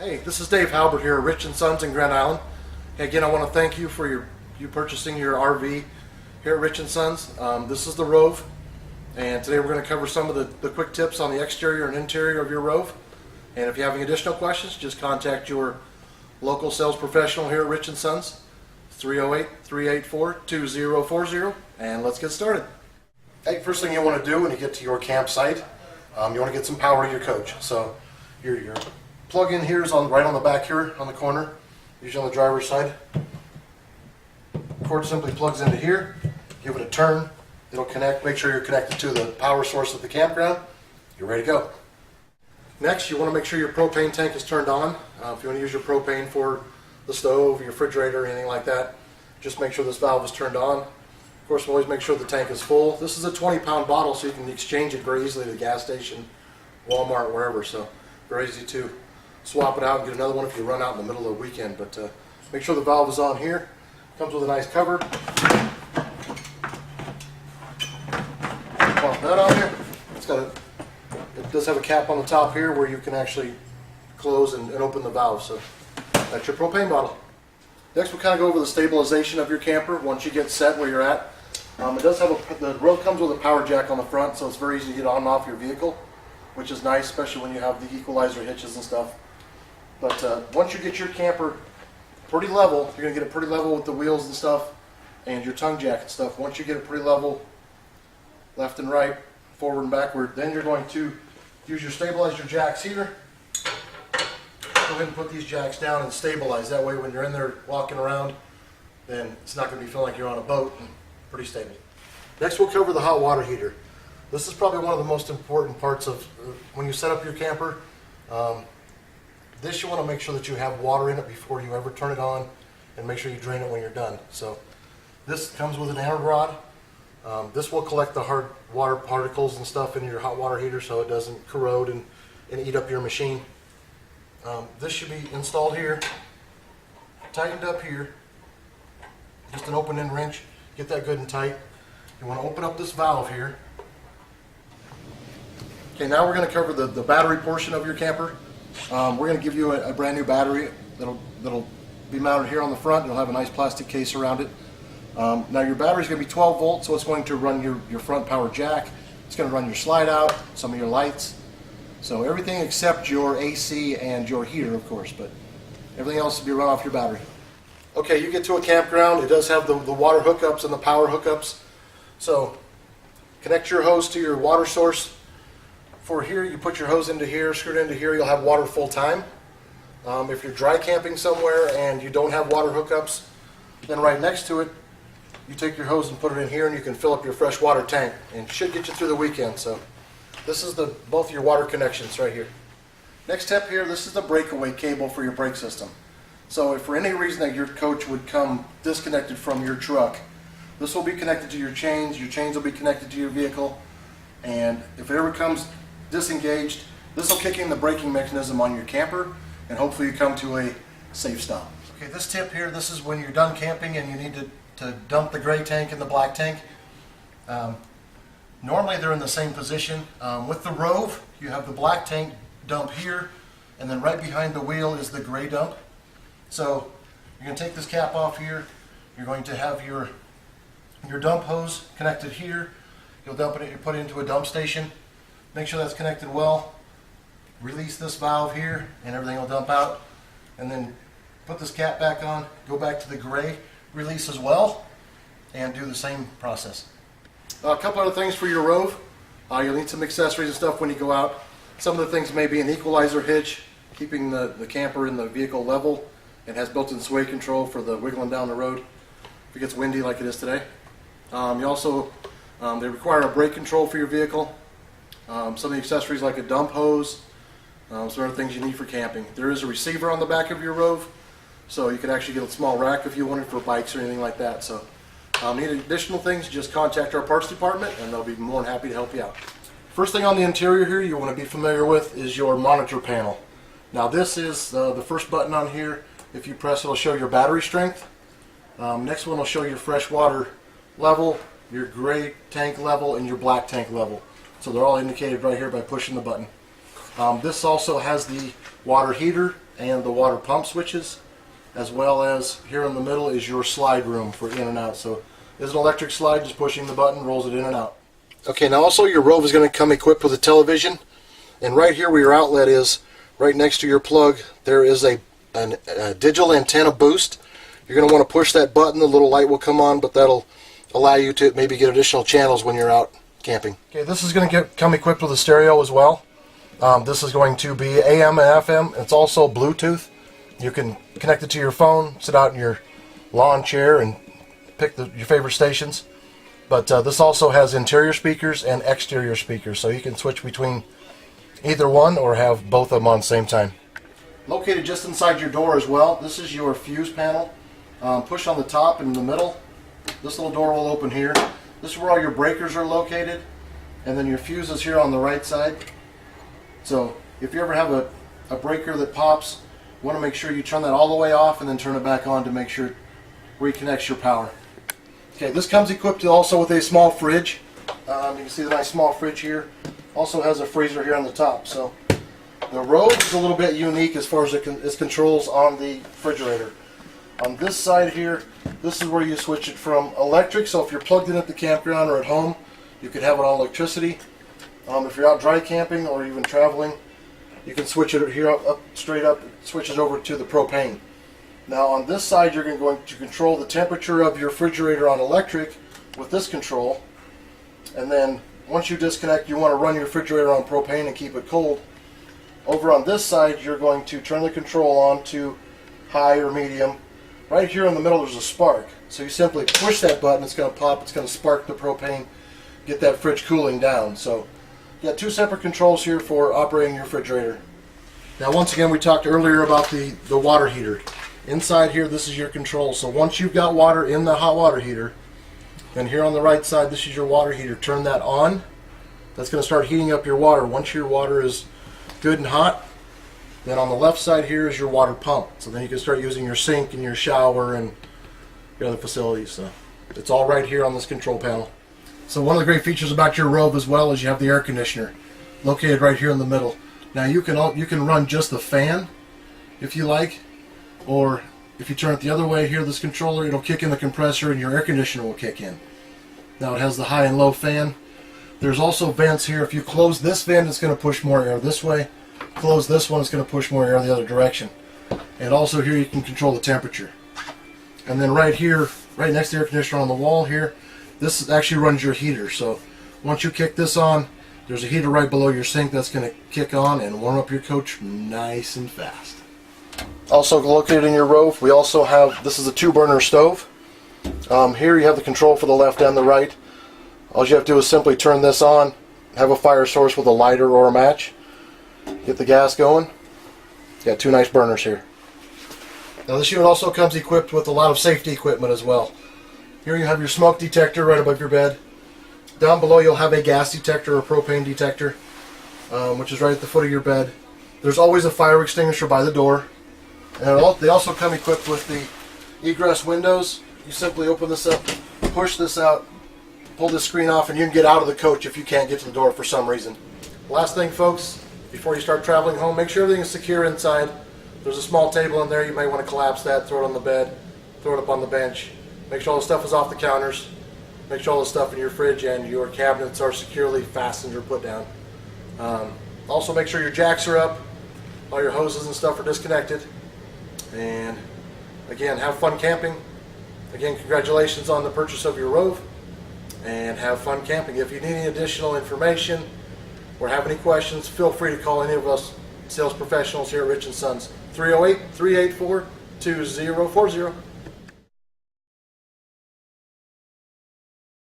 Hey, this is Dave Halbert here at Rich & Sons in Grand Island. Hey, again, I want to thank you for you purchasing your RV here at Rich & Sons. This is the ROV, and today we're going to cover some of the quick tips on the exterior and interior of your ROV. And if you have any additional questions, just contact your local sales professional here at Rich & Sons, 308-384-2040, and let's get started. Hey, first thing you want to do when you get to your campsite, you want to get some power to your coach. So your plug-in here is right on the back here on the corner, usually on the driver's side. Cord simply plugs into here. Give it a turn. It'll connect. Make sure you're connected to the power source at the campground. You're ready to go. Next, you want to make sure your propane tank is turned on. If you want to use your propane for the stove, your refrigerator, anything like that, just make sure this valve is turned on. Of course, always make sure the tank is full. This is a 20-pound bottle, so you can exchange it very easily at the gas station, Walmart, wherever. So very easy to swap it out and get another one if you run out in the middle of the weekend. But make sure the valve is on here. Comes with a nice cover. Pop that on here. It does have a cap on the top here where you can actually close and open the valve. So that's your propane bottle. Next, we'll kind of go over the stabilization of your camper once you get set where you're at. It does have the ROV comes with a power jack on the front, so it's very easy to get on and off your vehicle, which is nice, especially when you have the equalizer hitches and stuff. But once you get your camper pretty level, you're going to get it pretty level with the wheels and stuff and your tongue jack and stuff. Once you get it pretty level, left and right, forward and backward, then you're going to use your stabilizer jacks here. Go ahead and put these jacks down and stabilize. That way when you're in there walking around, then it's not going to be feeling like you're on a boat and pretty stable. Next, we'll cover the hot water heater. This is probably one of the most important parts of when you set up your camper. This you want to make sure that you have water in it before you ever turn it on, and make sure you drain it when you're done. So this comes with an anode rod. This will collect the hard water particles and stuff in your hot water heater so it doesn't corrode and eat up your machine. This should be installed here, tightened up here, just an open end wrench. Get that good and tight. You want to open up this valve here. Okay, now we're going to cover the battery portion of your camper. We're going to give you a brand new battery that'll be mounted here on the front. You'll have a nice plastic case around it. Now your battery is going to be 12 volts, so it's going to run your front power jack. It's going to run your slide out, some of your lights. So everything except your AC and your heater, of course, but everything else will be run off your battery. Okay, you get to a campground. It does have the water hookups and the power hookups. So connect your hose to your water source. For here, you put your hose into here, screw it into here, you'll have water full time. If you're dry camping somewhere and you don't have water hookups, then right next to it, you take your hose and put it in here and you can fill up your fresh water tank, and it should get you through the weekend. So this is both your water connections right here. Next step here, this is the breakaway cable for your brake system. So if for any reason that your coach would come disconnected from your truck, this will be connected to your chains will be connected to your vehicle, and if it ever comes disengaged, this will kick in the braking mechanism on your camper, and hopefully you come to a safe stop. Okay, this tip here, this is when you're done camping and you need to dump the gray tank and the black tank. Normally they're in the same position. With the ROV, you have the black tank dump here, and then right behind the wheel is the gray dump. So you're going to take this cap off here. You're going to have your dump hose connected here. You'll dump it, you put it into a dump station. Make sure that's connected well. Release this valve here and everything will dump out. And then put this cap back on, go back to the gray, release as well, and do the same process. A couple other things for your ROV. You'll need some accessories and stuff when you go out. Some of the things may be an equalizer hitch, keeping the camper and the vehicle level, and has built-in sway control for the wiggling down the road if it gets windy like it is today. They require a brake control for your vehicle. Some of the accessories like a dump hose, some other things you need for camping. There is a receiver on the back of your ROV, so you could actually get a small rack if you wanted for bikes or anything like that. So need additional things, just contact our parts department and they'll be more than happy to help you out. First thing on the interior here you want to be familiar with is your monitor panel. Now this is the first button on here. If you press, it'll show your battery strength. Next one will show your fresh water level, your gray tank level, and your black tank level. So they're all indicated right here by pushing the button. This also has the water heater and the water pump switches, as well as here in the middle is your slide room for in and out. So there's an electric slide, just pushing the button rolls it in and out. Okay, now also your ROV is going to come equipped with a television, and right here where your outlet is, right next to your plug, there is a digital antenna boost. You're going to want to push that button, the little light will come on, but that'll allow you to maybe get additional channels when you're out camping. Okay, this is going to come equipped with a stereo as well. This is going to be AM and FM. It's also Bluetooth. You can connect it to your phone, sit out in your lawn chair and pick your favorite stations. But this also has interior speakers and exterior speakers, so you can switch between either one or have both of them on the same time. Located just inside your door as well, this is your fuse panel. Push on the top and in the middle. This little door will open here. This is where all your breakers are located, and then your fuse is here on the right side. So if you ever have a breaker that pops, you want to make sure you turn that all the way off and then turn it back on to make sure it reconnects your power. Okay, this comes equipped also with a small fridge. You can see the nice small fridge here. Also has a freezer here on the top. So the ROV is a little bit unique as far as its controls on the refrigerator. On this side here, this is where you switch it from electric, so if you're plugged in at the campground or at home, you could have it on electricity. If you're out dry camping or even traveling, you can switch it here straight up, it switches over to the propane. Now on this side, you're going to control the temperature of your refrigerator on electric with this control, and then once you disconnect, you want to run your refrigerator on propane and keep it cold. Over on this side, you're going to turn the control on to high or medium. Right here in the middle there's a spark, so you simply push that button, it's going to pop, it's going to spark the propane, get that fridge cooling down. So you got two separate controls here for operating your refrigerator. Now once again, we talked earlier about the water heater. Inside here, this is your control. So once you've got water in the hot water heater, then here on the right side, this is your water heater. Turn that on. That's going to start heating up your water. Once your water is good and hot, then on the left side here is your water pump. So then you can start using your sink and your shower and your other facilities. So it's all right here on this control panel. So one of the great features about your ROV as well is you have the air conditioner located right here in the middle. Now you can run just the fan if you like, or if you turn it the other way here, this controller, it'll kick in the compressor and your air conditioner will kick in. Now it has the high and low fan. There's also vents here. If you close this vent, it's going to push more air this way. Close this one, it's going to push more air the other direction. And also here you can control the temperature. And then right here, right next to the air conditioner on the wall here, this actually runs your heater. So once you kick this on, there's a heater right below your sink that's going to kick on and warm up your coach nice and fast. Also located in your ROV, we also have, this is a 2-burner stove. Here you have the control for the left and the right. All you have to do is simply turn this on, have a fire source with a lighter or a match. Get the gas going. Got 2 nice burners here. Now this unit also comes equipped with a lot of safety equipment as well. Here you have your smoke detector right above your bed. Down below you'll have a gas detector or propane detector, which is right at the foot of your bed. There's always a fire extinguisher by the door. And they also come equipped with the egress windows. You simply open this up, push this out, pull this screen off, and you can get out of the coach if you can't get to the door for some reason. Last thing, folks, before you start traveling home, make sure everything is secure inside. There's a small table in there. You may want to collapse that, throw it on the bed, throw it up on the bench. Make sure all the stuff is off the counters. Make sure all the stuff in your fridge and your cabinets are securely fastened or put down. Also make sure your jacks are up, all your hoses and stuff are disconnected. And again, have fun camping. Again, congratulations on the purchase of your ROV, and have fun camping. If you need any additional information or have any questions, feel free to call any of us sales professionals here at Rich & Sons. 308-384-2040.